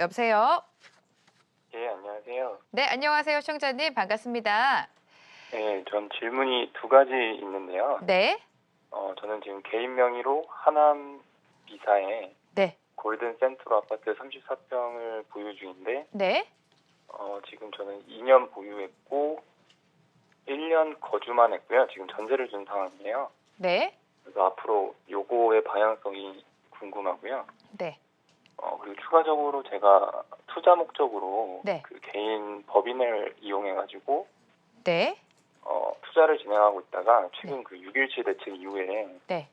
여보세요? 예, 안녕하세요. 네, 안녕하세요. 시청자님 반갑습니다. 네, 전 질문이 두 가지 있는데요. 네, 저는 지금 개인 명의로 하남 이사에 네, 골든 센트로 아파트 34평을 보유 중인데, 네, 지금 저는 2년 보유했고, 1년 거주만 했고요. 지금 전세를 준 상황이에요. 네, 그래서 앞으로 요거의 방향성이 궁금하고요. 네, 그리고 추가적으로 제가 투자 목적으로 네. 그 개인 법인을 이용해가지고, 네, 투자를 진행하고 있다가 최근 그 6.17 대책 이후에 네,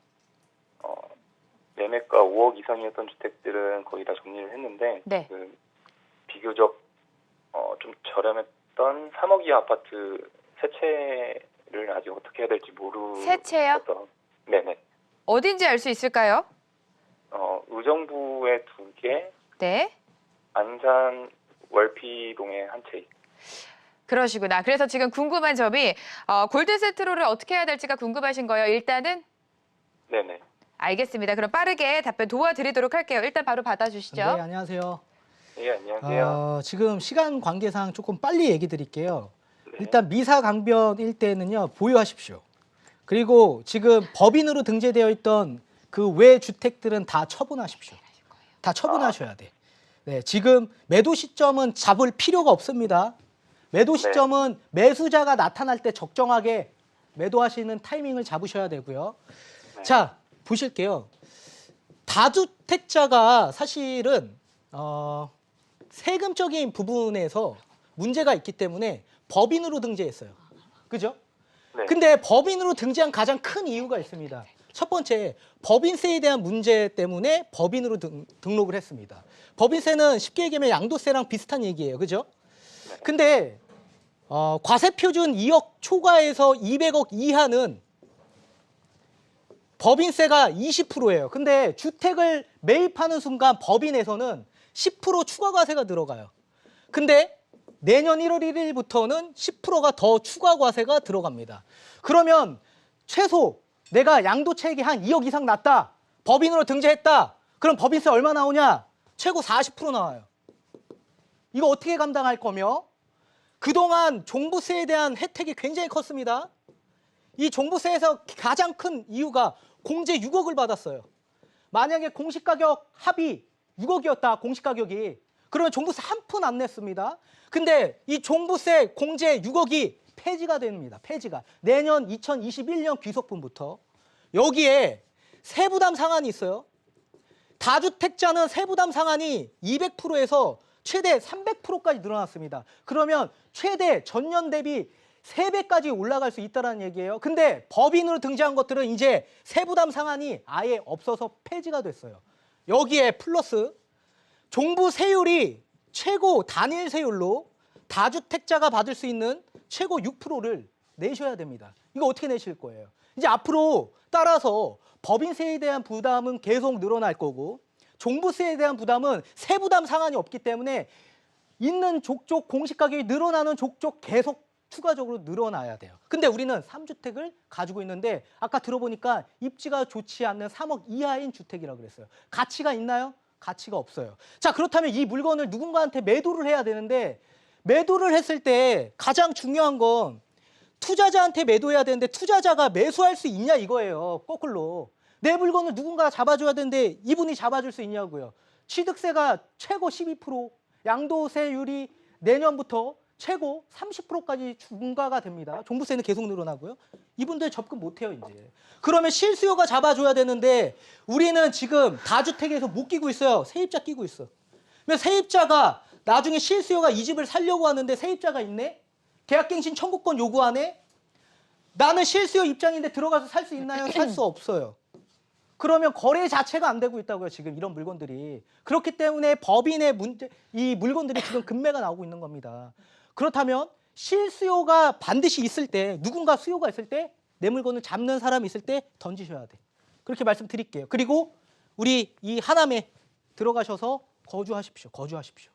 매매가 5억 이상이었던 주택들은 거의 다 정리를 했는데 네. 그 비교적 좀 저렴했던 3억 이하 아파트 세 채를 아직 어떻게 해야 될지 모르겠어서 세 채요? 네네. 어딘지 알 수 있을까요? 의정부에 2개, 네, 안산 월피동에 1채. 그러시구나. 그래서 지금 궁금한 점이 골든 세트로를 어떻게 해야 될지가 궁금하신 거예요. 일단은 네네. 알겠습니다. 그럼 빠르게 답변 도와드리도록 할게요. 일단 바로 받아주시죠. 네, 안녕하세요. 예, 안녕하세요. 지금 시간 관계상 조금 빨리 얘기 드릴게요. 네. 일단 미사 강변 일대는요, 보유하십시오. 그리고 지금 법인으로 등재되어 있던 그 외 주택들은 다 처분하십시오. 다 처분하셔야 돼. 네, 지금 매도 시점은 잡을 필요가 없습니다. 매도 시점은 매수자가 나타날 때 적정하게 매도하시는 타이밍을 잡으셔야 되고요. 네. 자, 보실게요. 다주택자가 사실은 세금적인 부분에서 문제가 있기 때문에 법인으로 등재했어요. 그죠? 네. 근데 법인으로 등재한 가장 큰 이유가 있습니다. 첫 번째, 법인세에 대한 문제 때문에 법인으로 등록을 했습니다. 법인세는 쉽게 얘기하면 양도세랑 비슷한 얘기예요. 그죠? 근데 과세표준 2억 초과에서 200억 이하는 법인세가 20%예요. 근데 주택을 매입하는 순간 법인에서는 10% 추가과세가 들어가요. 근데 내년 1월 1일부터는 10%가 더 추가과세가 들어갑니다. 그러면 최소 내가 양도채액이 한 2억 이상 났다. 법인으로 등재했다. 그럼 법인세 얼마 나오냐? 최고 40% 나와요. 이거 어떻게 감당할 거며? 그동안 종부세에 대한 혜택이 굉장히 컸습니다. 이 종부세에서 가장 큰 이유가 공제 6억을 받았어요. 만약에 공시가격 합이 6억이었다, 공시가격이. 그러면 종부세 한 푼 안 냈습니다. 근데 이 종부세 공제 6억이 폐지가 됩니다. 폐지가. 내년 2021년 귀속분부터. 여기에 세부담 상한이 있어요. 다주택자는 세부담 상한이 200%에서 최대 300%까지 늘어났습니다. 그러면 최대 전년 대비 3배까지 올라갈 수 있다는 얘기예요. 근데 법인으로 등재한 것들은 이제 세부담 상한이 아예 없어서 폐지가 됐어요. 여기에 플러스 종부세율이 최고 단일 세율로 다주택자가 받을 수 있는 최고 6%를 내셔야 됩니다. 이거 어떻게 내실 거예요? 이제 앞으로 따라서 법인세에 대한 부담은 계속 늘어날 거고 종부세에 대한 부담은 세부담 상한이 없기 때문에 있는 족족 공시가격이 늘어나는 족족 계속 추가적으로 늘어나야 돼요. 근데 우리는 3주택을 가지고 있는데 아까 들어보니까 입지가 좋지 않는 3억 이하인 주택이라고 그랬어요. 가치가 있나요? 가치가 없어요. 자, 그렇다면 이 물건을 누군가한테 매도를 해야 되는데 매도를 했을 때 가장 중요한 건 투자자한테 매도해야 되는데 투자자가 매수할 수 있냐 이거예요. 거꾸로. 내 물건을 누군가 잡아줘야 되는데 이분이 잡아줄 수 있냐고요. 취득세가 최고 12%, 양도세율이 내년부터 최고 30%까지 중과가 됩니다. 종부세는 계속 늘어나고요. 이분들 접근 못해요 이제. 그러면 실수요가 잡아줘야 되는데 우리는 지금 다주택에서 못 끼고 있어요. 세입자 끼고 있어. 그러면 세입자가 나중에 실수요가 이 집을 살려고 하는데 세입자가 있네? 계약갱신 청구권 요구하네? 나는 실수요 입장인데 들어가서 살 수 있나요? 살 수 없어요. 그러면 거래 자체가 안 되고 있다고요. 지금 이런 물건들이. 그렇기 때문에 법인의 문제, 이 물건들이 지금 급매가 나오고 있는 겁니다. 그렇다면 실수요가 반드시 있을 때 누군가 수요가 있을 때 내 물건을 잡는 사람이 있을 때 던지셔야 돼. 그렇게 말씀드릴게요. 그리고 우리 이 하남에 들어가셔서 거주하십시오. 거주하십시오.